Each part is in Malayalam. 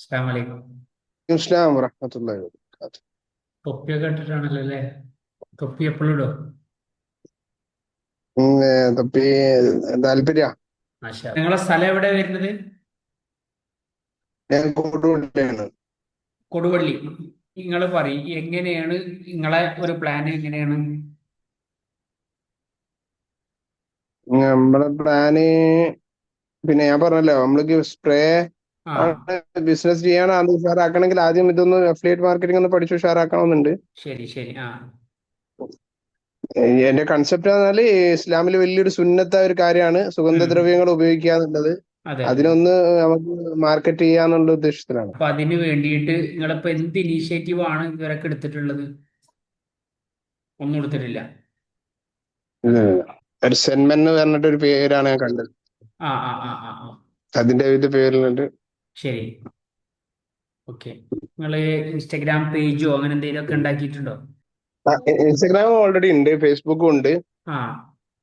അസ്സലാമു അലൈക്കും. ഇസ്ലാം വറഹ്മത്തുള്ളാഹി വബറകാതുഹു. തൊപ്പിയൊക്കെ ഇട്ടിട്ടാണല്ലോ അല്ലേ? തൊപ്പി എപ്പോഴും ഇടും. തപ്പി താല്പര്യ മാഷാ നിങ്ങളെ സ്ഥലം എവിടെ വരുന്നത്? ഞാൻ കൊടുവള്ളിയാണ്. കൊടുവള്ളി. നിങ്ങൾ പറയും എങ്ങനെയാണ് നിങ്ങളെ ഒരു പ്ലാൻ എങ്ങനെയാണ്? നമ്മളെ പ്ലാന് പിന്നെ ഞാൻ പറഞ്ഞല്ലോ നമ്മൾക്ക് സ്പ്രേ ആ, ബിസിനസ് ചെയ്യണം. അത് ഉഷാറാക്കണമെങ്കിൽ ആദ്യം ഇതൊന്ന് അഫിലിയേറ്റ് മാർക്കറ്റിംഗ് ഒന്ന് പഠിച്ച് ഉഷാറാക്കണമെന്നുണ്ട്. ശരി ശരി. ആ, എന്റെ കൺസെപ്റ്റ് പറഞ്ഞാല് ഇസ്ലാമിൽ വലിയൊരു സുന്നത്തായ ഒരു കാര്യമാണ് ഉം, സുഗന്ധദ്രവ്യങ്ങൾ ഉപയോഗിക്കുക എന്നുള്ളത്. അതെ അതെ. അതിനൊന്ന് നമുക്ക് മാർക്കറ്റ് ചെയ്യാന്നുള്ള ഉദ്ദേശത്തിലാണ്. അപ്പൊ അതിന് വേണ്ടിയിട്ട് നിങ്ങളിപ്പോ എന്ത് ഇനീഷ്യേറ്റീവ് ആണ് ഇവരൊക്കെ എടുത്തിട്ടുള്ളത്? ഒന്നും എടുത്തിട്ടില്ല. ഉം. ഒരു സെൻമെൻ എന്ന് പറഞ്ഞിട്ട് ഒരു പേരാണ് ഞാൻ കണ്ടത്. ആ ആ ആ ആ ആ. അതിന്റെ ഇത് പേരിലുണ്ട്. ശരി. ഓക്കെ. നിങ്ങൾ ഇൻസ്റ്റഗ്രാം പേജോ അങ്ങനെ എന്തെങ്കിലും ഒക്കെ ഉണ്ടാക്കിയിട്ടുണ്ടോ? ഇൻസ്റ്റാഗ്രാം ഓൾറെഡി ഉണ്ട്, ഫേസ്ബുക്കും ഉണ്ട്, ആ,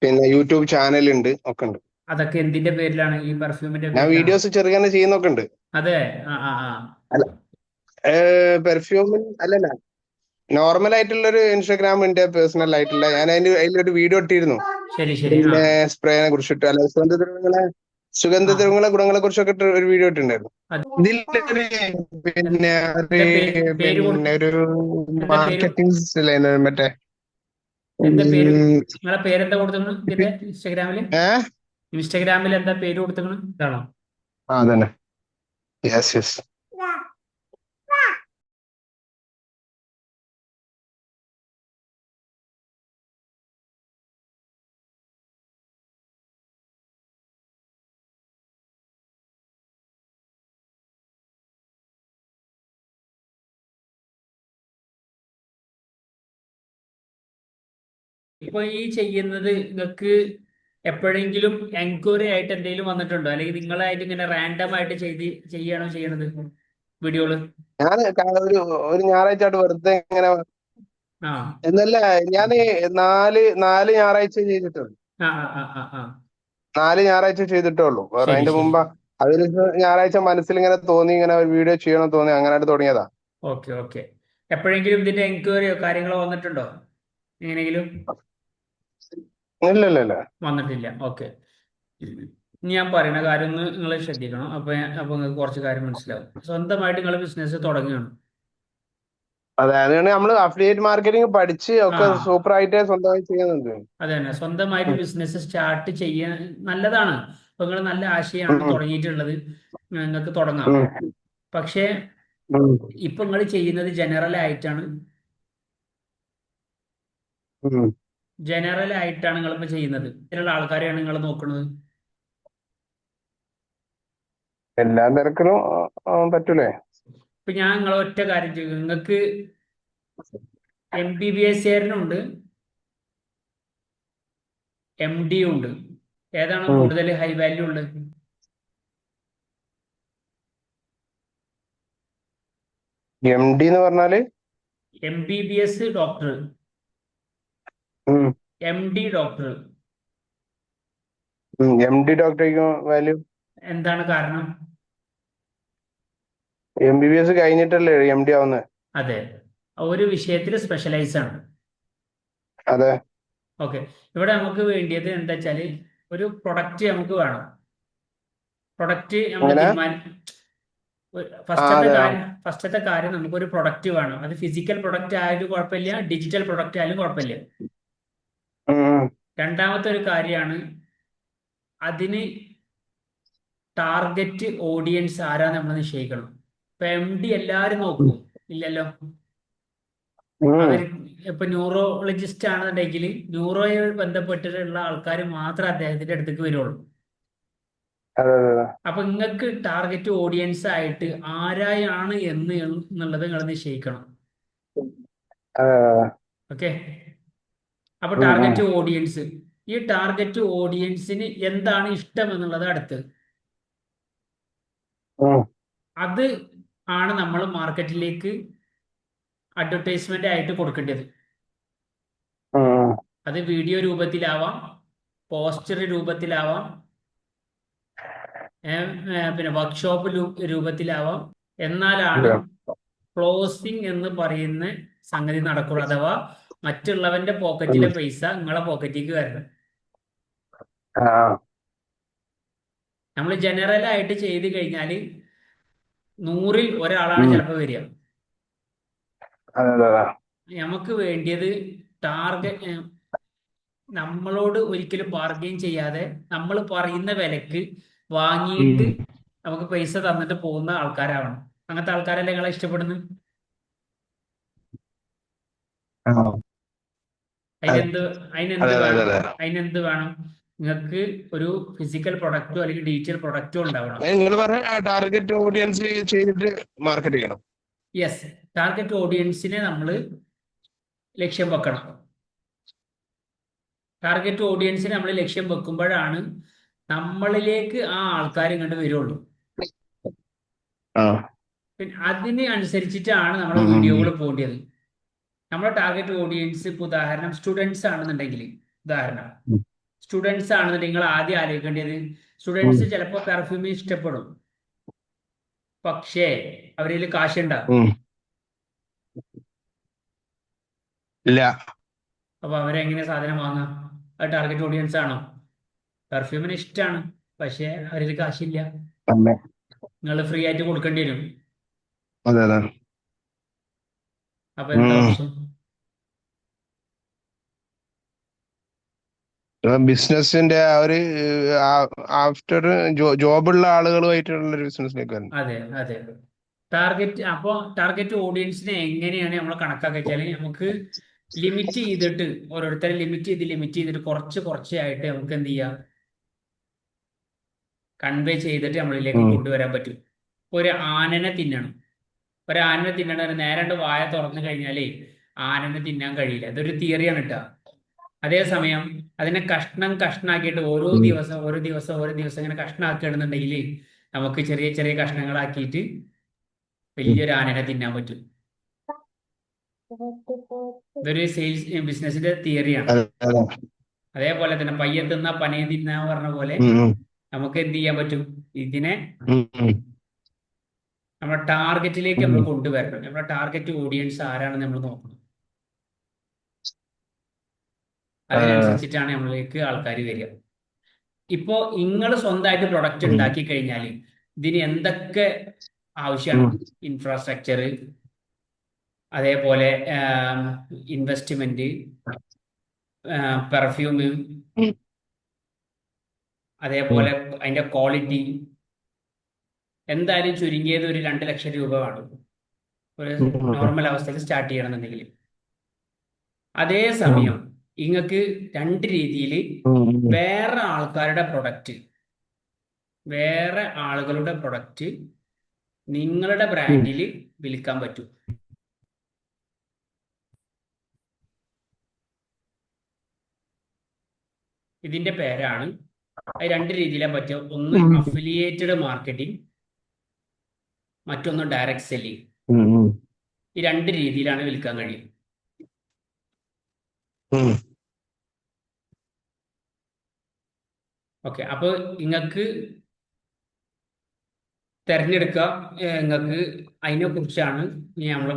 പിന്നെ യൂട്യൂബ് ചാനൽ ഉണ്ട്, ഒക്കെ ഉണ്ട്. അതൊക്കെ എന്തിന്റെ പേരിലാണ്? ഈ പെർഫ്യൂമിന്റെ ഞാൻ പേരിലാണോ? വീഡിയോസ് ചെറുങ്ങനെ ചെയ്യുന്നൊക്കെ ഉണ്ട്. അതെ. ആ ആ ആ. അല്ല, പെർഫ്യൂമിൻ അല്ലല്ല, നോർമൽ ആയിട്ടുള്ള ഒരു ഇൻസ്റ്റാഗ്രാം ഉണ്ട്, പേഴ്സണൽ ആയിട്ടുള്ള. ഞാൻ അതിലൊരു വീഡിയോ ഇട്ടിരുന്നു. ശരി ശരി. ആ, പിന്നെ സ്പ്രേനെ കുറിച്ചിട്ട്, അല്ല ആ. സുഗന്ധദ്രവ്യങ്ങളെ ഗുണങ്ങളെ കുറിച്ചൊക്കെ ഇട്ട് ഒരു വീഡിയോ ഇട്ടിട്ടുണ്ടായിരുന്നു. അത് ഇതിലൊരു പിന്നെ ഒരു എന്താ പേര് പിന്നെ ഒരു എന്താ പേര് മാർക്കറ്റിംഗ് സിസ്റ്റം മറ്റേ എന്താ പേര് ഉം, നിങ്ങളെ പേരെന്താ കൊടുത്തത് ഇതിന്റെ ഇൻസ്റ്റാഗ്രാമില്? ഇൻസ്റ്റാഗ്രാമിൽ എന്താ പേര് കൊടുത്തത്? ഇതാണോ? അതന്നെ. Yes yes. ഇപ്പൊ ഈ ചെയ്യുന്നത് നിങ്ങൾക്ക് എപ്പോഴെങ്കിലും എൻക്വയറി ആയിട്ട് എന്തെങ്കിലും വന്നിട്ടുണ്ടോ, അല്ലെങ്കിൽ നിങ്ങളായിട്ട് ഇങ്ങനെ റാൻഡം ആയിട്ട് ചെയ്യണോ ചെയ്യണത് വീഡിയോകള്? ഞാൻ ഒരു ഒരു ഞായറാഴ്ച ആയിട്ട് വെറുതെ ഇങ്ങനെ ആ എന്നല്ല, ഞാൻ നാല് നാല് ഞായറാഴ്ച ചെയ്തിട്ടുള്ളൂ. ആ ആ ആ ആ ആ. നാല് ഞായറാഴ്ച ചെയ്തിട്ടേ ഉള്ളൂ. വേറെ ശരി അതിന്റെ ശരി. മുമ്പ് അതൊരു ഞായറാഴ്ച മനസ്സിൽ ഇങ്ങനെ തോന്നി, ഇങ്ങനെ ഒരു വീഡിയോ ചെയ്യണം തോന്നി, അങ്ങനെ ആയിട്ട് തുടങ്ങിയതാ. Okay okay. എപ്പോഴെങ്കിലും ഇതിന്റെ എൻക്വയറിയോ കാര്യങ്ങളോ വന്നിട്ടുണ്ടോ എങ്ങനെയെങ്കിലും? ഇല്ല ഇല്ല ഇല്ല. വന്നിട്ടില്ല. ഓക്കെ. ഇനി ഞാൻ പറയുന്ന കാര്യം ഒന്ന് നിങ്ങൾ ശ്രദ്ധിക്കണം. അപ്പൊ നിങ്ങൾക്ക് കുറച്ച് കാര്യം മനസ്സിലാവും. സ്വന്തമായിട്ട് നിങ്ങൾ ബിസിനസ് തുടങ്ങുകയാണ്. അതെ, അതുകൊണ്ട് നമ്മള് അഫിലിയേറ്റ് മാർക്കറ്റിംഗ് പഠിച്ച് ആ, ഒക്കെ സൂപ്പർ ആയിട്ട് സ്വന്തമായി ചെയ്യുന്നുണ്ട്. അത് തന്നെ. സ്വന്തമായിട്ട് ഉം, ബിസിനസ് സ്റ്റാർട്ട് ചെയ്യാൻ നല്ലതാണ്. അപ്പൊ നിങ്ങൾ നല്ല ഉം, ആശയമാണ് തുടങ്ങിയിട്ടുള്ളത്. നിങ്ങൾക്ക് തുടങ്ങാം. ഉം, പക്ഷേ ഉം, ഇപ്പൊ നിങ്ങൾ ചെയ്യുന്നത് ജനറൽ ആയിട്ടാണ്. ഉം. ജനറൽ ആയിട്ടാണ് നിങ്ങളിപ്പോ ചെയ്യുന്നത്. ഇതിലുള്ള ആൾക്കാരെയാണ് നിങ്ങൾ നോക്കുന്നത്. എല്ലാ തിരക്കിലും പറ്റൂലേ? ഇപ്പൊ ഞാൻ നിങ്ങളെ ഒറ്റ കാര്യം ചെയ്യും. നിങ്ങൾക്ക് MBBS ഉണ്ട്, MD ഉണ്ട്. ഏതാണ് കൂടുതൽ ഹൈ വാല്യൂ ഉള്ളത്? MD എന്ന് പറഞ്ഞാല് MBBS ഡോക്ടർ, ഉം, MD ഡോക്ടർ. MD ഡോക്ടറേക്കും വാല്യൂ. എന്താണ് കാരണം? MBBS കഴിഞ്ഞിട്ടല്ലേ MD ആവുന്നത്? അതെ, ഒരു വിഷയത്തിൽ സ്പെഷ്യലൈസ് ആണ്. അതെ. ഓക്കെ. ഇവിടെ നമുക്ക് വേണ്ടിയത് എന്താ വെച്ചാൽ ഒരു പ്രൊഡക്റ്റ് നമുക്ക് വേണം. പ്രൊഡക്റ്റ് നമ്മൾ അങ്ങനെ. ഫസ്റ്റത്തെ അതെ. കാര്യം ഫസ്റ്റത്തെ കാര്യം നമുക്കൊരു പ്രൊഡക്റ്റ് വേണം. അത് ഫിസിക്കൽ പ്രൊഡക്റ്റ് ആയാലും കുഴപ്പമില്ല, ഡിജിറ്റൽ പ്രൊഡക്റ്റ് ആയാലും കുഴപ്പമില്ല. ഉം, രണ്ടാമത്തെ ഒരു കാര്യമാണ് അതിന് ടാർഗറ്റ് ഓഡിയൻസ് ആരാ നമ്മൾ നിശ്ചയിക്കണം. ഇപ്പൊ MD എല്ലാരും ഉം, നോക്കൂ? ഇല്ലല്ലോ. ഉം. അവർ ഇപ്പൊ ന്യൂറോളജിസ്റ്റ് ആണെന്നുണ്ടെങ്കിൽ ന്യൂറോയുമായി ബന്ധപ്പെട്ടിട്ടുള്ള ആൾക്കാർ മാത്രമേ അദ്ദേഹത്തിന്റെ അടുത്തേക്ക് വരുള്ളൂ. അതെ അതെ അതെ. അപ്പൊ നിങ്ങൾക്ക് ടാർഗറ്റ് ഓഡിയൻസ് ആയിട്ട് ആരായാണ് എന്നുള്ളത് നിങ്ങൾ നിശ്ചയിക്കണം. അതെ അതെ. ഓക്കെ. അപ്പൊ ഉം, ഉം, ടാർഗറ്റ് ഓഡിയൻസ്, ഈ ടാർഗറ്റ് ഓഡിയൻസിന് എന്താണ് ഇഷ്ടം എന്നുള്ളത് അടുത്ത്. ഉം, അത് ആണ് നമ്മൾ മാർക്കറ്റിലേക്ക് അഡ്വർടൈസ്മെന്റ് ആയിട്ട് കൊടുക്കേണ്ടത്. ഉം, അത് വീഡിയോ രൂപത്തിലാവാം, പോസ്റ്റർ രൂപത്തിലാവാം, പിന്നെ വർക്ക്ഷോപ്പ് രൂപത്തിലാവാം, എന്നാലാണ് ക്ലോസിംഗ് എന്ന് പറയുന്ന സംഗതി നടക്കുള്ളൂ. അഥവാ മറ്റുള്ളവന്റെ പോക്കറ്റിലെ പൈസ നിങ്ങളെ പോക്കറ്റിലേക്ക് വരണം. നമ്മൾ ജനറൽ ആയിട്ട് ചെയ്ത് കഴിഞ്ഞാൽ 100-ൽ ഒരാളാണ് ചിലപ്പോൾ വരിക. നമുക്ക് വേണ്ടിയത് ടാർഗറ്റ്, നമ്മളോട് ഒരിക്കലും ബാർഗെയിൻ ചെയ്യാതെ നമ്മൾ പറയുന്ന വിലക്ക് വാങ്ങിയിട്ട് നമുക്ക് പൈസ തന്നിട്ട് പോകുന്ന ആൾക്കാരാവണം. അങ്ങനത്തെ ആൾക്കാരല്ലേ നിങ്ങളെ ഇഷ്ടപ്പെടുന്നത്? അതിനെന്ത് അതിനെന്ത് വേണം? അതിനെന്ത് വേണം? നിങ്ങൾക്ക് ഒരു ഫിസിക്കൽ പ്രൊഡക്റ്റോ അല്ലെങ്കിൽ ഡിജിറ്റൽ പ്രൊഡക്റ്റോ ഉണ്ടാവണം. നിങ്ങൾ പറഞ്ഞ ടാർഗറ്റ് ഓഡിയൻസ് ചെയ്തിട്ട് മാർക്കറ്റ് ചെയ്യണം. യെസ്, ടാർഗറ്റ് ഓഡിയൻസിനെ നമ്മൾ ലക്ഷ്യം വെക്കണം. ടാർഗറ്റ് ഓഡിയൻസിനെ നമ്മൾ ലക്ഷ്യം വെക്കുമ്പോഴാണ് നമ്മളിലേക്ക് ആ ആൾക്കാർ ഇങ്ങോട്ട് വരുള്ളൂ. പിന്നെ അതിന് അനുസരിച്ചിട്ടാണ് നമ്മുടെ വീഡിയോകൾ പോകേണ്ടത്. നമ്മുടെ ടാർഗറ്റ് ഓഡിയൻസ് ഇപ്പോൾ ഉദാഹരണം സ്റ്റുഡൻസ് ആണെന്നുണ്ടെങ്കിൽ, സ്റ്റുഡൻസ് ആണെന്നുണ്ടെങ്കിൽ നിങ്ങൾ ആദ്യം ആലോചിക്കേണ്ടത്, സ്റ്റുഡൻസ് ചിലപ്പോൾ പെർഫ്യൂം ഇഷ്ടപ്പെടും, പക്ഷേ അവരിൽ കാശുണ്ടാവും. ഇല്ല. അപ്പൊ അവരെങ്ങനെ സാധനം വാങ്ങാം? അത് ടാർഗറ്റ് ഓഡിയൻസ് ആണോ? പെർഫ്യൂമിന് ഇഷ്ടമാണ്, പക്ഷേ അവരിൽ കാശില്ല. നിങ്ങൾ ഫ്രീ ആയിട്ട് കൊടുക്കേണ്ടി വരും. അപ്പൊ എന്താ ഓപ്ഷൻ? ബിസിനസിന്റെ ആ ഒരു ആഫ്റ്റർ ജോബുള്ള ആളുകളുമായിട്ടുള്ള ഒരു ബിസിനസ്സിലേക്ക് വരണം. അതെ അതെ. ടാർഗറ്റ് ഓഡിയൻസിനെ എങ്ങനെയാണ് നമ്മൾ കണക്കാക്കുക വെച്ചാൽ, നമുക്ക് ലിമിറ്റ് ചെയ്തിട്ട് ഓരോരുത്തരെ ലിമിറ്റ് ചെയ്തിട്ട് കുറച്ചായിട്ട് നമുക്ക് എന്ത് ചെയ്യാം, കൺവേ ചെയ്തിട്ട് നമ്മളിലേക്ക് കൊണ്ടുവരാൻ പറ്റും. ഒരു ആനനെ തിന്നണം, നേരെ വായ തുറന്നു കഴിഞ്ഞാലേ ആനനെ തിന്നാൻ കഴിയില്ല. അതൊരു തിയറിയാണ് കേട്ടോ. അതേസമയം അതിനെ കഷ്ണാക്കിയിട്ട് ഓരോ ദിവസം ഇങ്ങനെ കഷ്ണാക്കുകയാണെന്നുണ്ടെങ്കിൽ നമുക്ക് ചെറിയ ചെറിയ കഷ്ണങ്ങളാക്കിയിട്ട് വലിയൊരു ആനനെ തിന്നാൻ പറ്റും. ഇതൊരു സെയിൽസ് ബിസിനസിന്റെ തിയറിയാണ്. അതേപോലെ തന്നെ പയ്യെ തിന്ന പനയെ തിന്ന പറഞ്ഞ പോലെ നമുക്ക് എന്ത് ചെയ്യാൻ പറ്റും, ഇതിനെ നമ്മുടെ ടാർഗറ്റിലേക്ക് നമ്മൾ കൊണ്ടുവരണം. നമ്മുടെ ടാർഗറ്റ് ഓഡിയൻസ് ആരാണെന്ന് നമ്മൾ നോക്കണം. അതിനനുസരിച്ചിട്ടാണ് നമ്മളിലേക്ക് ആൾക്കാർ വരിക. ഇപ്പോ നിങ്ങൾ സ്വന്തമായിട്ട് പ്രൊഡക്റ്റ് ഉണ്ടാക്കി കഴിഞ്ഞാൽ ഇതിന് എന്തൊക്കെ ആവശ്യമാണ്? ഇൻഫ്രാസ്ട്രക്ചർ, അതേപോലെ ഇൻവെസ്റ്റ്മെന്റ്, പെർഫ്യൂം, അതേപോലെ അതിന്റെ ക്വാളിറ്റി. എന്തായാലും ചുരുങ്ങിയത് ഒരു 2 ലക്ഷം രൂപ വേണം ഒരു നോർമൽ അവസ്ഥയിൽ സ്റ്റാർട്ട് ചെയ്യണമെന്നുണ്ടെങ്കിൽ. അതേസമയം നിങ്ങൾക്ക് 2 രീതിയിൽ വേറെ ആളുകളുടെ പ്രൊഡക്റ്റ് നിങ്ങളുടെ ബ്രാൻഡിൽ വിൽക്കാൻ പറ്റും. ഇതിന്റെ പേരാണ്, അത് 2 രീതിയിലാണ് പറ്റുക. ഒന്ന് അഫിലിയേറ്റഡ് മാർക്കറ്റിംഗ്, മറ്റൊന്ന് ഡയറക്റ്റ് സെല്ലിംഗ്. ഈ 2 രീതിയിലാണ് വിൽക്കാൻ കഴിയും. ഓക്കെ, അപ്പോൾ നിങ്ങൾക്ക് തിരഞ്ഞെടുക്കാം. നിങ്ങൾക്ക് അതിനെ കുറിച്ചാണ് നമ്മൾ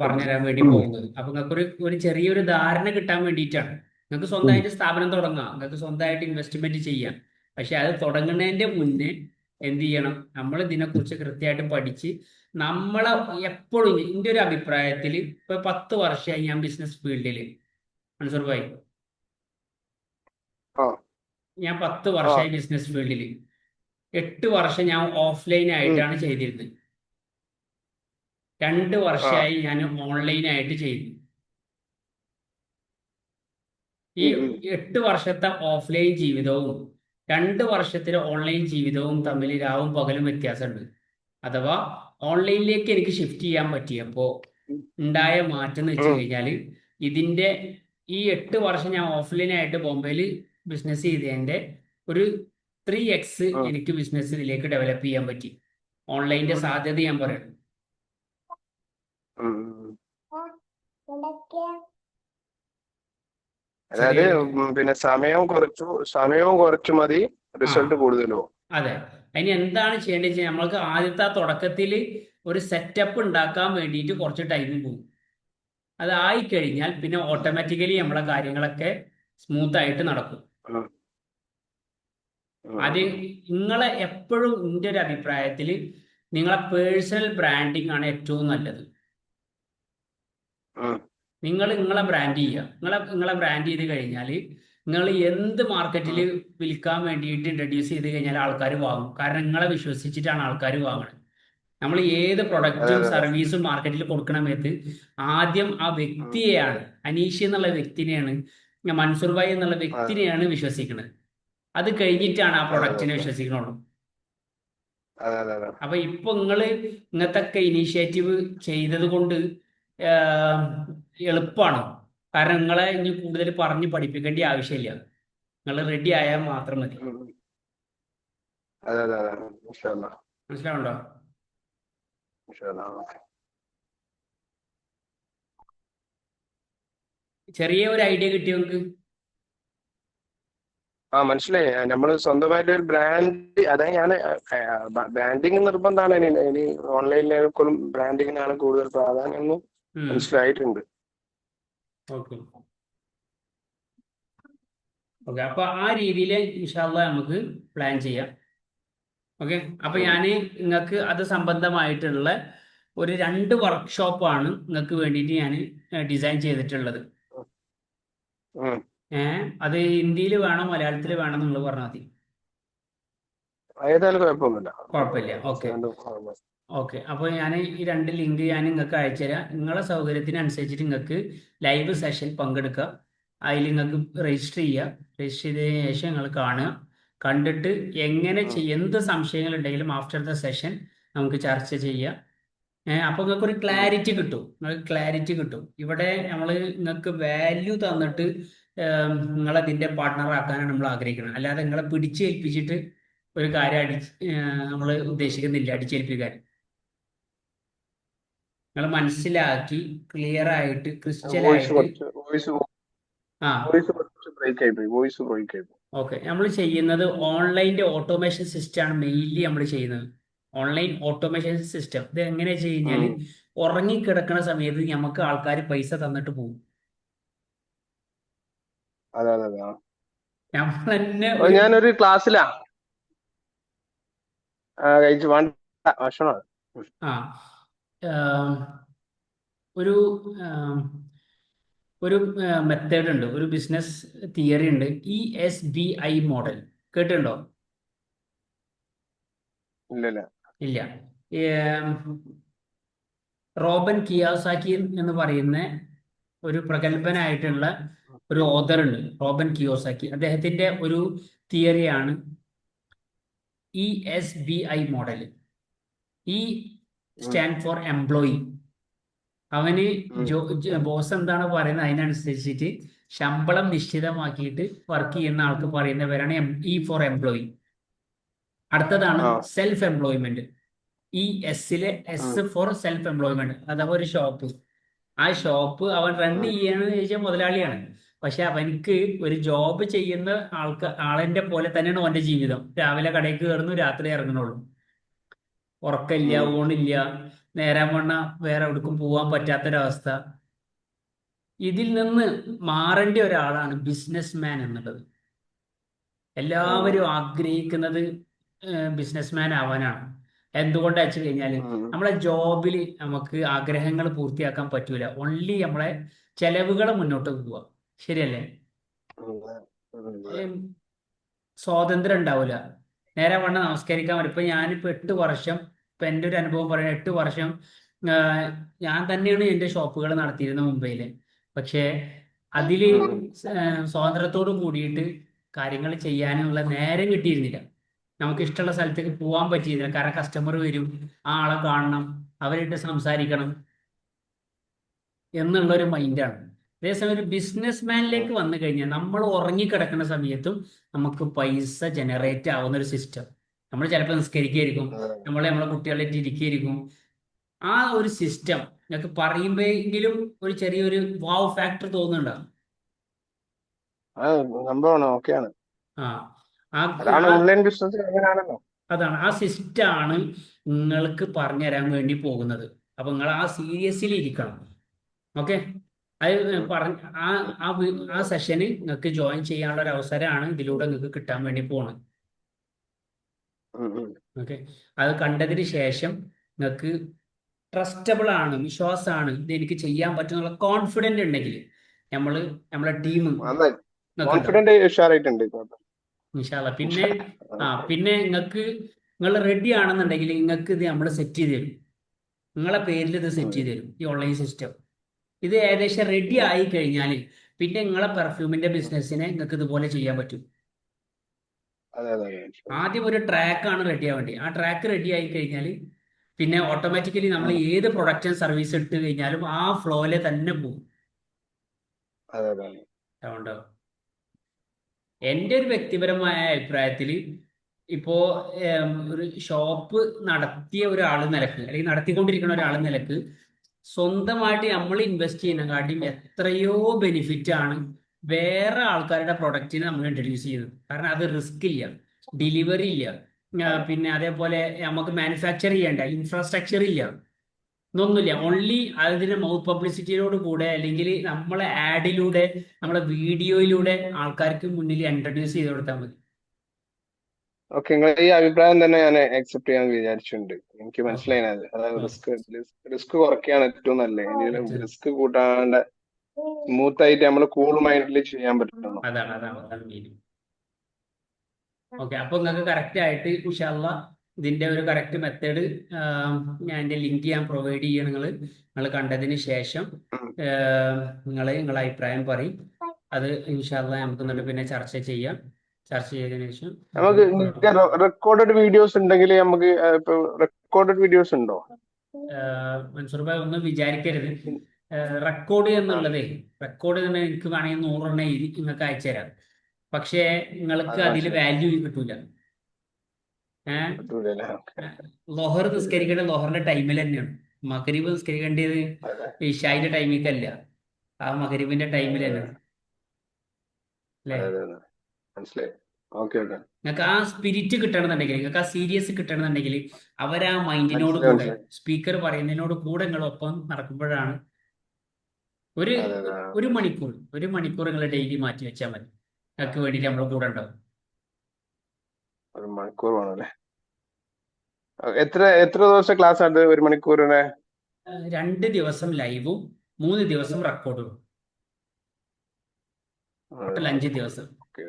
പറഞ്ഞുതരാൻ വേണ്ടി പോകുന്നത്. അപ്പൊ നിങ്ങൾക്ക് ഒരു ചെറിയൊരു ധാരണ കിട്ടാൻ വേണ്ടിയിട്ടാണ്. നിങ്ങൾക്ക് സ്വന്തമായിട്ട് സ്ഥാപനം തുടങ്ങാം, നിങ്ങൾക്ക് സ്വന്തമായിട്ട് ഇൻവെസ്റ്റ്മെന്റ് ചെയ്യാം. പക്ഷെ അത് തുടങ്ങുന്നതിന്റെ മുന്നേ എന്ത് ചെയ്യണം, നമ്മൾ ഇതിനെക്കുറിച്ച് കൃത്യമായിട്ട് പഠിച്ച് നമ്മളെ എപ്പോഴും, എൻ്റെ ഒരു അഭിപ്രായത്തിൽ ഇപ്പൊ 10 വർഷമായി ഞാൻ ബിസിനസ് ഫീൽഡിൽ, മൻസൂർ ഭായി, ഞാൻ 10 വർഷമായി ബിസിനസ് ഫീൽഡിൽ. 8 വർഷം ഞാൻ ഓഫ്ലൈൻ ആയിട്ടാണ് ചെയ്തിരുന്നത്. 2 വർഷമായി ഞാൻ ഓൺലൈൻ ആയിട്ട് ചെയ്തു. ഈ 8 വർഷത്തെ ഓഫ്ലൈൻ ജീവിതവും 2 വർഷത്തിലെ ഓൺലൈൻ ജീവിതവും തമ്മിൽ രാവും പകലും വ്യത്യാസമുണ്ട്. അഥവാ ഓൺലൈനിലേക്ക് എനിക്ക് ഷിഫ്റ്റ് ചെയ്യാൻ പറ്റിയപ്പോൾ ഉണ്ടായ മാറ്റം എന്ന് വെച്ച് കഴിഞ്ഞാൽ, ഇതിന്റെ ഈ 8 വർഷം ഞാൻ ഓഫ്ലൈൻ ആയിട്ട് ബോംബെയിൽ ബിസിനസ് ചെയ്തതിന്റെ ഒരു 3x എനിക്ക് ബിസിനസ് ഇതിലേക്ക് ഡെവലപ്പ് ചെയ്യാൻ പറ്റി. ഓൺലൈനിന്റെ സാധ്യത ഞാൻ പറയണം. അതായത് പിന്നെ സമയവും കുറച്ചു മതി, റിസൾട്ട് കൂടുതലോ? അതെ. അതിന് എന്താണ് ചെയ്യേണ്ടത് വെച്ചാൽ, നമ്മൾക്ക് ആദ്യത്തെ തുടക്കത്തിൽ ഒരു സെറ്റപ്പ് ഉണ്ടാക്കാൻ വേണ്ടിയിട്ട് കുറച്ച് ടൈം പോകും. അതായി കഴിഞ്ഞാൽ പിന്നെ ഓട്ടോമാറ്റിക്കലി നമ്മളെ കാര്യങ്ങളൊക്കെ സ്മൂത്ത് ആയിട്ട് നടക്കും. ഉം, അത് ഉം, നിങ്ങളെ എപ്പോഴും എൻ്റെ ഒരു അഭിപ്രായത്തിൽ നിങ്ങളെ പേഴ്സണൽ ബ്രാൻഡിങ് ആണ് ഏറ്റവും നല്ലത്. ഉം, നിങ്ങളെ ബ്രാൻഡ് ചെയ്യുക. നിങ്ങളെ ബ്രാൻഡ് ചെയ്ത് കഴിഞ്ഞാൽ നിങ്ങൾ എന്ത് മാർക്കറ്റിൽ ഉം. വിൽക്കാൻ വേണ്ടിയിട്ട് ഇൻട്രൊഡ്യൂസ് ചെയ്ത് കഴിഞ്ഞാൽ ആൾക്കാർ വാങ്ങും. കാരണം നിങ്ങളെ വിശ്വസിച്ചിട്ടാണ് ആൾക്കാർ വാങ്ങുന്നത്. നമ്മൾ ഏത് അതെ പ്രൊഡക്റ്റും അതെ അതെ. സർവീസും മാർക്കറ്റിൽ കൊടുക്കണ സമയത്ത് ആദ്യം ആ ഉം, വ്യക്തിയെയാണ്, അനീഷ് എന്നുള്ള വ്യക്തിനെയാണ്, മൻസൂർ ഭായ് എന്നുള്ള അതെ വ്യക്തിനെയാണ് വിശ്വസിക്കുന്നത്. അത് കഴിഞ്ഞിട്ടാണ് ആ അതെ അതെ പ്രൊഡക്റ്റിനെ അതെ വിശ്വസിക്കണുള്ളൂ. അതെ അതെ അതെ. അപ്പൊ ഇപ്പൊ ഇങ്ങനത്തെ ഇനീഷ്യേറ്റീവ് ചെയ്തത് കൊണ്ട് ആഹ്, എളുപ്പമാണ്. കാരണം നിങ്ങളെ ഇനി കൂടുതൽ പറഞ്ഞ് പഠിപ്പിക്കേണ്ട ആവശ്യമില്ല. നിങ്ങൾ റെഡി ആയാൽ മാത്രം മതി. ഉം, ഉം. അതെ അതെ അതെ. ഇൻഷാ അല്ലാ. മനസ്സിലാവുണ്ടോ? ഇൻഷാ അല്ലാ. ഓക്കെ. ചെറിയ ഒരു ഐഡിയ കിട്ടിയോ നിങ്ങൾക്ക്? മനസ്സിലായി. നമ്മൾ സ്വന്തമായിട്ട് ഒരു ബ്രാൻഡ്, അതായത് ഞാൻ ബ്രാൻഡിങ് നിർബന്ധമാണ്. ഇനി ഓൺലൈനിലേക്കും ബ്രാൻഡിങ്ങിനാണ് കൂടുതൽ പ്രാധാന്യം എന്ന് മനസ്സിലായിട്ടുണ്ട്. Okay okay. അപ്പൊ ആ രീതിയിൽ ഇൻഷാല്ല നമുക്ക് പ്ലാൻ ചെയ്യാം. ഓക്കെ. അപ്പൊ ഉം, ഞാൻ നിങ്ങൾക്ക് അത് സംബന്ധമായിട്ടുള്ള ഒരു 2 വർക്ക്ഷോപ്പാണ് നിങ്ങൾക്ക് വേണ്ടിയിട്ട് ഞാൻ ഡിസൈൻ ചെയ്തിട്ടുള്ളത്. ഉം. അത് ഹിന്ദിയിൽ വേണോ മലയാളത്തിൽ വേണം നിങ്ങൾ പറഞ്ഞാൽ മതി. ഏതായാലും കുഴപ്പമൊന്നുമില്ല. കുഴപ്പമില്ല. ഓക്കെ രണ്ടും ഓക്കെ. അപ്പോൾ ഞാൻ ഈ 2 ലിങ്ക് ഞാൻ നിങ്ങൾക്ക് അയച്ചുതരാം. നിങ്ങളെ സൗകര്യത്തിനനുസരിച്ചിട്ട് നിങ്ങൾക്ക് ലൈവ് സെഷൻ പങ്കെടുക്കുക. അതിൽ നിങ്ങൾക്ക് രജിസ്റ്റർ ചെയ്യുക. രജിസ്റ്റർ ചെയ്തതിന് ശേഷം നിങ്ങൾ കാണുക. കണ്ടിട്ട് എങ്ങനെ ഉം, എന്ത് സംശയങ്ങളുണ്ടെങ്കിലും ആഫ്റ്റർ ദ സെഷൻ നമുക്ക് ചർച്ച ചെയ്യാം. അപ്പോൾ നിങ്ങൾക്ക് ഒരു ഉം. ക്ലാരിറ്റി കിട്ടും. ഇവിടെ നമ്മൾ നിങ്ങൾക്ക് വാല്യൂ തന്നിട്ട് നിങ്ങളെ ഇതിൻ്റെ പാർട്ട്ണറാക്കാനാണ് നമ്മൾ ആഗ്രഹിക്കുന്നത്. അല്ലാതെ നിങ്ങളെ പിടിച്ചേൽപ്പിച്ചിട്ട് ഒരു കാര്യം നമ്മൾ ഉദ്ദേശിക്കുന്നില്ല അടിച്ചേൽപ്പിക്കാൻ. നിങ്ങൾ മനസ്സിലാക്കി ക്ലിയർ ആയിട്ട് വോയിസ് ക്രിസ്റ്റലായിട്ട്. കുറച്ച് വോയിസ് ആ വോയിസ് കുറച്ച് ബ്രേക്ക് ആയിപ്പോയി. വോയിസ് ബ്രേക്ക് ആയിപ്പോയി. ഓക്കെ. നമ്മൾ ചെയ്യുന്നത് ഓൺലൈൻ്റെ ഓട്ടോമേഷൻ സിസ്റ്റമാണ് മെയിൻലി നമ്മൾ ചെയ്യുന്നത്. ഓൺലൈൻ ഓട്ടോമേഷൻ സിസ്റ്റം ഇത് എങ്ങനെ വെച്ച് കഴിഞ്ഞാൽ ഉം. ഉറങ്ങിക്കിടക്കുന്ന സമയത്ത് നമുക്ക് ആൾക്കാർ പൈസ തന്നിട്ട് പോകും. അതെ അതെ അതെ. നമ്മൾ തന്നെ ഞാനൊരു ക്ലാസ്സിലാ കഴിച്ചു വേണ്ട ഭക്ഷണം. ആ ആം, ഒരു ആം, ഒരു മെത്തേഡ് ഉണ്ട്, ഒരു ബിസിനസ് തിയറി ഉണ്ട്, ESBI മോഡൽ. കേട്ടിട്ടുണ്ടോ? ഇല്ലല്ല. ഇല്ല. ഏം, റോബൻ കിയോസാക്കി എന്ന് പറയുന്ന ഒരു പ്രഗത്ഭനായിട്ടുള്ള ഒരു ഓഥർ ഉണ്ട്, റോബൻ കിയോസാക്കി. അദ്ദേഹത്തിന്റെ ഒരു തിയറിയാണ് ESBI model. E stand for employee. അവന് ബോസ് എന്താണ് പറയുന്നത് അതിനനുസരിച്ചിട്ട് ശമ്പളം നിശ്ചിതമാക്കിയിട്ട് വർക്ക് ചെയ്യുന്ന ആൾക്ക് പറയുന്ന പേരാണ് E ഫോർ എംപ്ലോയി. അടുത്തതാണ് self employment. S for self employment. അഥവാ ഒരു ഷോപ്പ്. ആ ഷോപ്പ് അവൻ റൺ ചെയ്യണമെന്ന് ചോദിച്ചാൽ മുതലാളിയാണ്. പക്ഷെ അവനക്ക് ഒരു ജോബ് ചെയ്യുന്ന ആളിന്റെ പോലെ തന്നെയാണ് അവന്റെ ജീവിതം. രാവിലെ കടയ്ക്ക് കയറുന്നു, രാത്രി ഇറങ്ങണുള്ളൂ. ഉറക്കമില്ല, ഊണില്ല, നേരം വണ്ണ വേറെ എവിടേക്കും പോകാൻ പറ്റാത്തൊരവസ്ഥ. ഇതിൽ നിന്ന് മാറേണ്ട ഒരാളാണ് ബിസിനസ് മാൻ എന്നുള്ളത്. എല്ലാവരും ആഗ്രഹിക്കുന്നത് ബിസിനസ് മാൻ ആവാനാണ്. എന്തുകൊണ്ടാ വെച്ച് കഴിഞ്ഞാൽ നമ്മളെ ജോബിൽ നമുക്ക് ആഗ്രഹങ്ങൾ പൂർത്തിയാക്കാൻ പറ്റൂല. ഓൺലി നമ്മളെ ചെലവുകൾ മുന്നോട്ട് പോവുക. ശരിയല്ലേ? സ്വാതന്ത്ര്യം ഉണ്ടാവില്ല. നേരെ വണ്ണം നമസ്കരിക്കാൻ പറ്റും. ഇപ്പൊ ഞാനിപ്പോ 8 വർഷം, ഇപ്പൊ എൻ്റെ ഒരു അനുഭവം പറയാം, 8 വർഷം ഞാൻ തന്നെയാണ് എൻ്റെ ഷോപ്പുകൾ നടത്തിയിരുന്നത് മുംബൈയില്. പക്ഷേ അതില് സ്വാതന്ത്ര്യത്തോട് കൂടിയിട്ട് കാര്യങ്ങൾ ചെയ്യാനുള്ള നേരം കിട്ടിയിരുന്നില്ല. നമുക്ക് ഇഷ്ടമുള്ള സ്ഥലത്തേക്ക് പോകാൻ പറ്റിയിരുന്നില്ല. കാരണം കസ്റ്റമർ വരും, ആ ആളെ കാണണം, അവരായിട്ട് സംസാരിക്കണം എന്നുള്ള ഒരു മൈൻഡാണ്. അതേസമയം ഒരു ബിസിനസ് മാനിലേക്ക് വന്നു കഴിഞ്ഞാൽ നമ്മൾ ഉറങ്ങിക്കിടക്കുന്ന സമയത്തും നമുക്ക് പൈസ ജനറേറ്റ് ആവുന്ന ഒരു സിസ്റ്റം. നമ്മൾ ചിലപ്പോൾ നിസ്കരിക്കുകയായിരിക്കും, നമ്മളെ കുട്ടികളായിട്ട് ഇരിക്കുകയായിരിക്കും. ആ ഒരു സിസ്റ്റം നിങ്ങൾക്ക് പറയുമ്പോഴെങ്കിലും ഒരു ചെറിയൊരു വാവ് ഫാക്ടർ തോന്നുന്നുണ്ടാവും. സംഭവമാണ്. ഓക്കെയാണ്. ആ ആ അതാണ് ഓൺലൈൻ ബിസിനസ് അങ്ങനെയാണല്ലോ. അതാണ് ആ സിസ്റ്റാണ് നിങ്ങൾക്ക് പറഞ്ഞു തരാൻ വേണ്ടി പോകുന്നത്. അപ്പൊ നിങ്ങൾ ആ സീരിയസിൽ ഇരിക്കണം. ഓക്കെ, അത് ഉം, പറഞ്ഞ ആ സെഷന് നിങ്ങൾക്ക് ജോയിൻ ചെയ്യാനുള്ള ഒരു അവസരമാണ് ഇതിലൂടെ നിങ്ങൾക്ക് കിട്ടാൻ വേണ്ടി പോണത്. ഉം, ഉം. ഓക്കെ, അത് കണ്ടതിന് ശേഷം നിങ്ങൾക്ക് ട്രസ്റ്റബിൾ ആണ്, വിശ്വാസമാണ്, ഇത് എനിക്ക് ചെയ്യാൻ പറ്റുന്നുള്ള കോൺഫിഡന്റ് ഉണ്ടെങ്കിൽ നമ്മളെ ടീം നന്നായി നിങ്ങൾക്ക് ഉണ്ടാവും. കോൺഫിഡന്റ് ഉഷാറായിട്ടുണ്ട് ഇപ്പൊ. ഇൻഷാ അള്ളാ. പിന്നെ ഇൻഷാ- ഓക്കെ. പിന്നെ നിങ്ങൾ റെഡി ആണെന്നുണ്ടെങ്കിൽ നിങ്ങൾക്ക് ഇത് നമ്മൾ സെറ്റ് ചെയ്ത് തരും. നിങ്ങളെ പേരിൽ ഇത് സെറ്റ് ഉം, ചെയ്ത് തരും, ഈ ഓൺലൈൻ സിസ്റ്റം. ഇത് ഏകദേശം റെഡി ഉം, ആയി കഴിഞ്ഞാൽ പിന്നെ നിങ്ങളെ പെർഫ്യൂമിന്റെ ഉം. ബിസിനസ്സിനെ നിങ്ങൾക്ക് ഇതുപോലെ ചെയ്യാൻ പറ്റും. അതെ അതെ അതെ ആദ്യം ഒരു ട്രാക്കാണ് റെഡി ആവേണ്ടത്. ആ ട്രാക്ക് റെഡി ആയി കഴിഞ്ഞാൽ പിന്നെ ഓട്ടോമാറ്റിക്കലി നമ്മൾ ഉം. ഏത് പ്രൊഡക്റ്റ് ആൻഡ് സർവീസ് ഇട്ട് കഴിഞ്ഞാലും ആ ഫ്ലോയിലെ തന്നെ പോകും. അതെ അതെ അതുകൊണ്ട് എൻ്റെ ഒരു വ്യക്തിപരമായ അഭിപ്രായത്തിൽ ഇപ്പോ ഒരു ഷോപ്പ് നടത്തിയ ഒരാൾ നിലക്ക് അല്ലെങ്കിൽ നടത്തിക്കൊണ്ടിരിക്കുന്ന ഒരാൾ നിലക്ക് സ്വന്തമായിട്ട് നമ്മൾ ഇൻവെസ്റ്റ് ചെയ്യുന്നതിനെക്കാട്ടിയും എത്രയോ ബെനിഫിറ്റ് ആണ് വേറെ ആൾക്കാരുടെ പ്രൊഡക്റ്റിന് നമ്മൾ ഇൻട്രൊഡ്യൂസ് ചെയ്യുന്നത്. കാരണം അത് റിസ്ക് ഇല്ല, ഡെലിവറി ഇല്ല, അതെ പിന്നെ അതേപോലെ നമുക്ക് മാനുഫാക്ചർ ചെയ്യേണ്ട ഇൻഫ്രാസ്ട്രക്ചർ ഇല്ല, ഇതൊന്നുമില്ല. ഓൺലി അതിന്റെ മൗത്ത് പബ്ലിസിറ്റിയോട് കൂടെ അല്ലെങ്കിൽ നമ്മളെ ആഡിലൂടെ നമ്മളെ വീഡിയോയിലൂടെ ആൾക്കാർക്ക് മുന്നിൽ ഇൻട്രൊഡ്യൂസ് ചെയ്ത് കൊടുത്താൽ മതി. ഓക്കെ. നിങ്ങൾ ഈ അഭിപ്രായം തന്നെ ഞാൻ അക്സെപ്റ്റ് ചെയ്യാൻ വിചാരിച്ചിട്ടുണ്ട്. എനിക്ക് ഓക്കെ, മനസ്സിലായി അത്. അതായത് ഓക്കെ. റിസ്ക് കുറയ്ക്കുകയാണ് ഏറ്റവും നല്ലത്. ഇനി ഏറ്റവും റിസ്ക് കൂട്ടാണ്ട് സ്മൂത്ത് ആയിട്ട് നമ്മൾ കൂൾ മൈൻഡിൽ ചെയ്യാൻ പറ്റണം. അതാണ് മെയിൻ. ഓക്കെ, അപ്പൊ നിങ്ങൾക്ക് കറക്റ്റ് ആയിട്ട് ഇൻഷാല്ല ഇതിന്റെ ഒരു കറക്റ്റ് മെത്തേഡ് ഞാൻ എൻ്റെ ലിങ്ക് ഞാൻ പ്രൊവൈഡ് ചെയ്യണം. നിങ്ങൾ കണ്ടതിന് ശേഷം ഉം. നിങ്ങളെ അഭിപ്രായം പറയും. അത് ഇൻഷാല്ല നമുക്ക് എന്നിട്ട് പിന്നെ ചർച്ച ചെയ്യാം. ചർച്ച ചെയ്തതിനു ശേഷം നമുക്ക് നമുക്ക് റെക്കോർഡഡ് വീഡിയോസ് ഉണ്ടെങ്കിൽ നമുക്ക് ഇപ്പൊ റെക്കോർഡഡ് വീഡിയോസ് ഉണ്ടോ? മൻസൂർ ഭായ് ഒന്നും വിചാരിക്കരുത്. റെക്കോർഡ് എന്നുള്ളതേ, റെക്കോർഡ് തന്നെ എനിക്ക് വേണമെങ്കിൽ 100 നിങ്ങൾക്ക് അയച്ചു തരാം. പക്ഷേ നിങ്ങൾക്ക് അത് അതിൽ മനസ്സിലായി. വാല്യൂ കിട്ടൂല. ഏഹ് പറ്റൂലല്ലേ? ഓക്കെ. ലൊഹർ നിസ്കരിക്കേണ്ടത് ലൊഹറിന്റെ ടൈമിൽ തന്നെയാണ്. മഗ്രിബ് നിസ്കരിക്കേണ്ടത് അതെ ഇശായിന്റെ ടൈമിലേക്കല്ല, ആ മഗ്രിബിന്റെ ടൈമിൽ അതെ തന്നെയാണ്. അല്ലേ? അതെ അതെ അതെ. മനസ്സിലായി. Okay okay. നിങ്ങൾക്ക് ആ സ്പിരിറ്റ് കിട്ടണമെന്നുണ്ടെങ്കിൽ, നിങ്ങൾക്ക് ആ സീരിയസ് കിട്ടണമെന്നുണ്ടെങ്കിൽ അവരാ മൈൻഡിനോട് മനസ്സിലായി കൂടെ മനസ്സിലായി. സ്പീക്കർ പറയുന്നതിനോട് കൂടെ നിങ്ങളൊപ്പം നടക്കുമ്പോഴാണ് ഒരു അതെ അതെ ഒരു മണിക്കൂർ നിങ്ങൾ ഡെയിലി മാറ്റി വെച്ചാൽ മതി. നിങ്ങൾക്ക് വേണ്ടിയിട്ട് നമ്മൾ കൂടെ ഉണ്ടാവും. ഒരു മണിക്കൂർ വേണം അല്ലേ? എത്ര എത്ര ദിവസം ക്ലാസ് ആണ് ഒരു മണിക്കൂറിന്? 2 ദിവസം ലൈവും 3 ദിവസം റെക്കോർഡും, ടോട്ടൽ 5 ദിവസം. Okay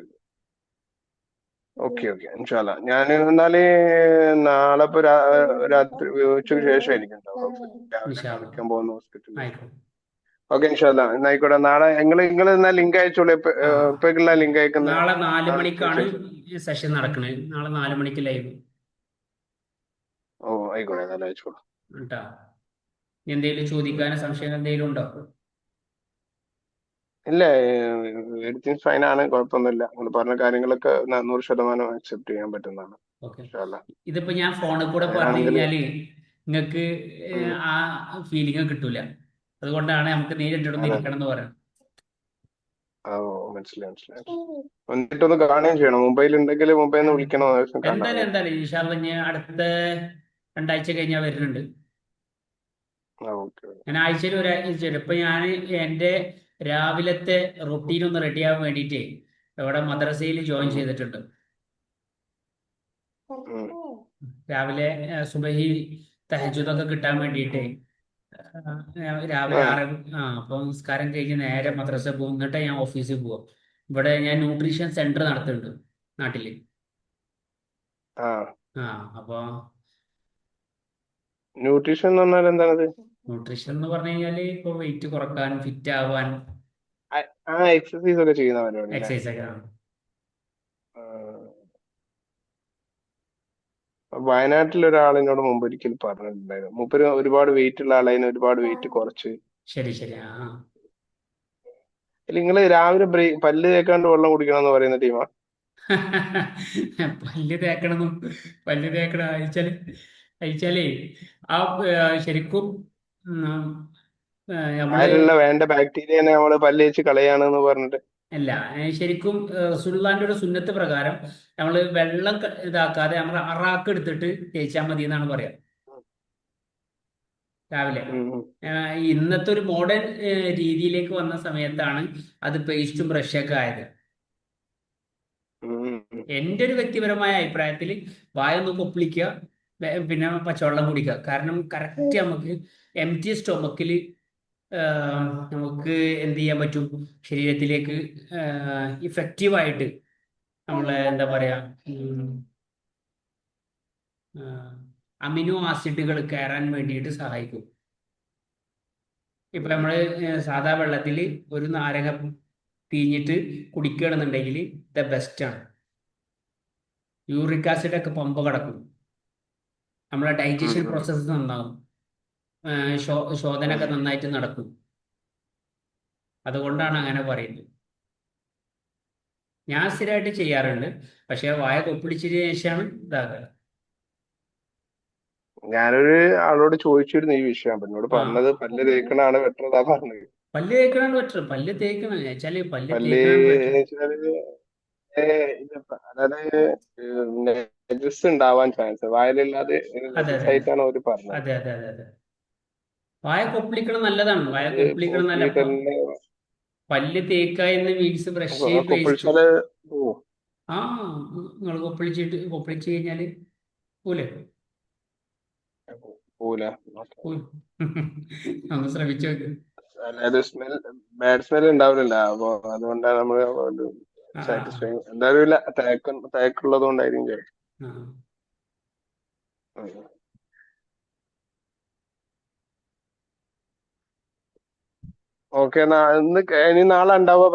okay okay. ഇൻഷാല്ല ഞാൻ എന്നാല് നാളെ ഇപ്പൊ രാത്രി ഉച്ചയ്ക്ക് ശേഷമായിരിക്കും ഉണ്ടാവുക. രാവിലെ ഇൻഷാ അള്ളാ. കാണിക്കാൻ പോകുന്ന ഹോസ്പിറ്റലിൽ. ആയിക്കോട്ടെ. ഓക്കെ ഇൻഷാല്ല. എന്നായിക്കോട്ടെ. നാളെ നിങ്ങൾ എന്നാ ലിങ്ക് അയച്ചോളൂ. ആ ഇപ്പൊക്കുള്ള ലിങ്ക് അയക്കുന്ന നാളെ 4 നാളത്തെ മണിക്കാണ് ശേഷം. ഈ സെഷൻ നടക്കുന്നത്. നാളെ 4 മണിക്ക് ലൈവ് ഓ ആയിക്കോട്ടെ. നല്ല അയച്ചോളൂ. കേട്ടാ. എന്തെങ്കിലും ചോദിക്കാനോ സംശയം എന്തെങ്കിലും ഉണ്ടോ? ഇല്ല, എഡിറ്റിംഗ് ഫൈൻ ആണ്, കുഴപ്പമൊന്നുമില്ല. നിങ്ങൾ പറഞ്ഞ കാര്യങ്ങളൊക്കെ 100% അക്സെപ്റ്റ് ചെയ്യാൻ പറ്റുന്നതാണ്. ഓക്കെ, ഇൻഷാല്ലാ. ഇതിപ്പോ ഞാൻ ഫോണിൽ കൂടെ പറഞ്ഞു അങ്ങനെയാണെങ്കിൽ കഴിഞ്ഞാല് നിങ്ങൾക്ക് ആ ഫീലിംഗ് കിട്ടൂല. അതുകൊണ്ടാണ് നമുക്ക് നേരിട്ടൊന്ന് അതെ ഇരിക്കണം എന്ന് പറയുന്നത്. ഓ മനസ്സിലായി മനസ്സിലായി. വന്നിട്ടൊന്ന് കാണുകയും ചെയ്യണം. മൊബൈൽ ഉണ്ടെങ്കിൽ മൊബൈൽ നിന്ന് വിളിക്കണം, ആവശ്യം കാണാൻ. എന്തായാലും ഇൻഷാ അള്ളാ ഞാൻ അടുത്ത 2 ആഴ്ച കഴിഞ്ഞാൽ വരുന്നുണ്ട്. ആ ഓക്കെ. ഞാൻ ആഴ്ചയിൽ ഒരാഴ്ച ഇപ്പൊ ഞാൻ എൻ്റെ രാവിലത്തെ റൊട്ടീൻ ഒന്ന് റെഡിയാവാൻ വേണ്ടിയിട്ട് ഇവിടെ മദ്രസയിൽ ജോയിൻ ചെയ്തിട്ടുണ്ട്. രാവിലെ സുബഹി തഹജ്ജുദൊക്കെ കിട്ടാൻ വേണ്ടിയിട്ട് രാവിലെ 6 അപ്പോൾ നിസ്കാരം കഴിഞ്ഞ് നേരെ മദ്രസ പോകും. എന്നിട്ട് ഞാൻ ഓഫീസിൽ പോവാം. ഇവിടെ ഞാൻ ന്യൂട്രീഷൻ സെന്റർ നടത്തുന്നുണ്ട് നാട്ടില്. ആ അപ്പോൾ ന്യൂട്രീഷൻ എന്ന് പറഞ്ഞാൽ എന്താണത്? ന്യൂട്രീഷൻ എന്ന് പറഞ്ഞു കഴിഞ്ഞാൽ ഇപ്പോൾ വെയിറ്റ് കുറക്കാൻ, ഫിറ്റ് ആവാൻ, എക്സസൈസ് ഒക്കെ ചെയ്യുന്ന പരിപാടി അല്ലേ? എക്സസൈസ് ഒക്കെ. വയനാട്ടിൽ ഒരാൾ എന്നോട് മുമ്പ് ഒരിക്കൽ പറഞ്ഞിട്ടുണ്ടായിരുന്നു. മൂപ്പര് ഒരുപാട് വെയിറ്റ് ഉള്ള ആളായിരുന്നു, ഒരുപാട് വെയിറ്റ് കുറച്ച്. ശരി ശരി. നിങ്ങൾ രാവിലെ പല്ല് തേക്കാണ്ട് വെള്ളം കുടിക്കണം എന്ന് പറയുന്ന ടീമാ? പല്ല് തേക്കണം അയച്ചാലേ ആ ശരിക്കും ഉം, നമ്മള് അതിലുള്ള വേണ്ട ബാക്ടീരിയനെ നമ്മള് പല്ല് തേച്ച് കളയാണെന്ന് പറഞ്ഞിട്ട്. അല്ല, ശരിക്കും റസൂലുള്ളാഹിന്റെ ഒരു സുന്നത്ത് പ്രകാരം നമ്മൾ വെള്ളം ഇതാക്കാതെ നമ്മൾ അറാക്ക് എടുത്തിട്ട് തേച്ചാൽ മതി എന്നാണ് പറയാ രാവിലെ. ഉം ഉം ഇന്നത്തെ ഒരു മോഡേൺ രീതിയിലേക്ക് വന്ന സമയത്താണ് അത് പേസ്റ്റും ബ്രഷൊക്കെ ആയത്. ഉം ഉം ഉം. എൻ്റെ ഒരു വ്യക്തിപരമായ അഭിപ്രായത്തിൽ വായ ഒന്ന് കൊപ്പിളിക്കുക, പിന്നെ പച്ചവെള്ളം കുടിക്കുക. കാരണം കറക്റ്റ് നമുക്ക് എം ടി സ്റ്റൊമക്കിൽ നമുക്ക് എന്ത് ചെയ്യാൻ പറ്റും, ശരീരത്തിലേക്ക് ഇഫക്റ്റീവായിട്ട് നമ്മളെ എന്താ പറയാ അമിനോ ആസിഡുകൾ കയറാൻ വേണ്ടിയിട്ട് സഹായിക്കും. ഇപ്പൊ നമ്മള് സാധാ വെള്ളത്തിൽ ഒരു നാരങ്ങ പിഴിഞ്ഞിട്ട് കുടിക്കുകയാണെന്നുണ്ടെങ്കിൽ ദ ബെസ്റ്റ് ആണ്. യൂറിക് ആസിഡ് ഒക്കെ പമ്പ കിടക്കും, നമ്മളെ ഉം ഡൈജഷൻ ഉം പ്രോസസ്സ് നന്നാവും, ശോധനയൊക്കെ ഉം. നന്നായിട്ട് നടക്കും. അതുകൊണ്ടാണ് അങ്ങനെ പറയുന്നത്. ഞാൻ സ്ഥിരമായിട്ട് ചെയ്യാറുണ്ട്, പക്ഷെ വായ കൊപ്പിളിച്ചതിന് ശേഷമാണ് ഇതാക്കുക. ഞാനൊരു ആളോട് ചോദിച്ചിരുന്നു ഈ വിഷയം, അപ്പൊ എന്നോട് ആ, പറഞ്ഞത് പല്ല് തേക്കണാണ് ബെറ്റർ എന്നാ പറഞ്ഞത്. പല്ല് തേക്കണാണ് ബെറ്റർ. പല്ല് തേക്കണം വെച്ചാല് പല്ല് പല്ല് തേക്കണാണ് ബെറ്റർ. വെച്ചാല് അതായത് നജസ് ഉണ്ടാവാൻ ചാൻസ് വായിലില്ലാതെ അതെ നജസ് അതെ ആയിട്ടാണ് അവര് പറഞ്ഞത്. അതെ അതെ അതെ അതെ. വായ കൊപ്പിളിക്കണം നല്ലതാണ്. വായ അത് കൊപ്പിളിക്കണം നല്ല പോക്കിയിട്ട് പല്ല് തേക്കുക എന്ന് മീൻസ് ബ്രഷ് പേസ്റ്റ്. കൊപ്പളിച്ചാല് പോവും. ആ, നിങ്ങൾ കൊപ്പിളിച്ച് കഴിഞ്ഞാല് പോലെ പോവൂല. ഒന്ന് ശ്രമിച്ചു നോക്ക്. അതായത് ബാഡ് സ്മെൽ ഉണ്ടാവില്ല, അപ്പൊ അതുകൊണ്ടാണ് നമ്മള് ആ ആ സാറ്റിസ്ഫൈ. എന്തായാലും ഇല്ല, തേക്കുള്ളത് കൊണ്ടായിരിക്കും ചിലപ്പോ. ആ. ഓക്കെ, ഇന്ന് ഇനി നാളെ ഉണ്ടാവുക.